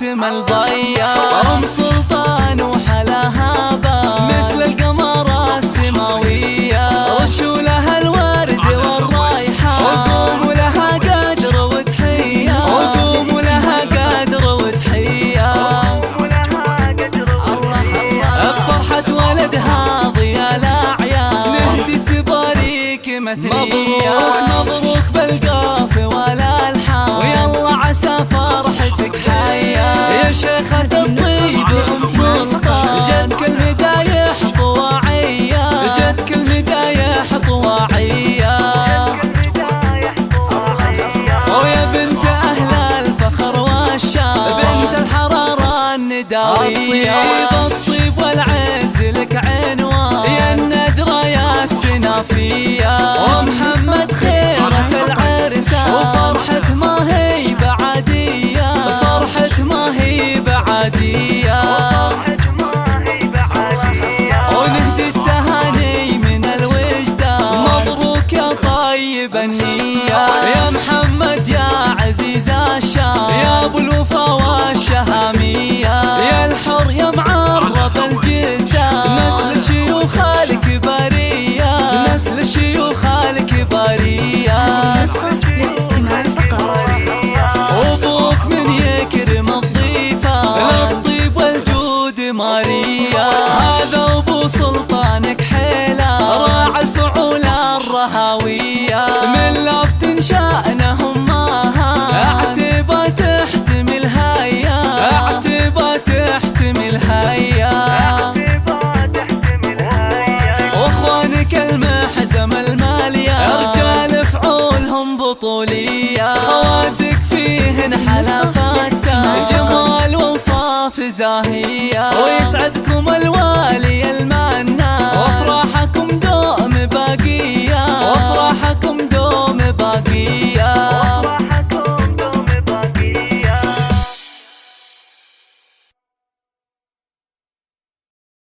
أجمل ضيا. أم سلطان وحلاها بال مثل القمر السماوية، رشوا لها الورد والريحان، وقوموا لها قدر وتحية، وقوموا لها قدر وتحية. بفرحة ولدها ضيا الأعياد نهدي تباريك مثنية. مبروك بالقاف والألحان، ويلا عسى فرحتك حيا. يا شيخة الطيب أم سلطان، جتك المدايح طواعية، جتك المدايح طواعية. ويا بنت أهل الفخر والشان، بنت الحرارة النداوية. الطيب والعز لك عنوان، يا الندرة يا السنافية. ومحمد خيرة العرسان، وفرحة ما هي بعادية، فرحة ما هي بعادية. ونهدي التهاني من الوجدان، مبروك يا طيب النية. يا محمد يا عزيز الشام، يا ابو الوفا والشهامية. يا الحر يا معرب الجدان، نسل شيوخ الكبارية، نسل شيوخ الكبارية. وابوك من يكرم الضيفان، للطيب والجود ماريا. هذا ابو سلطانك حيلا، راعى الفعول الرهاوية. من لفت شأنهم ماها، اعتبى تحتمل هيا، اعتبى تحتمل هيا. واخوانك المحزم المالية، رجال فعولهم بطولية. خواتك فيهن حلفات جمال وصاف زاهية.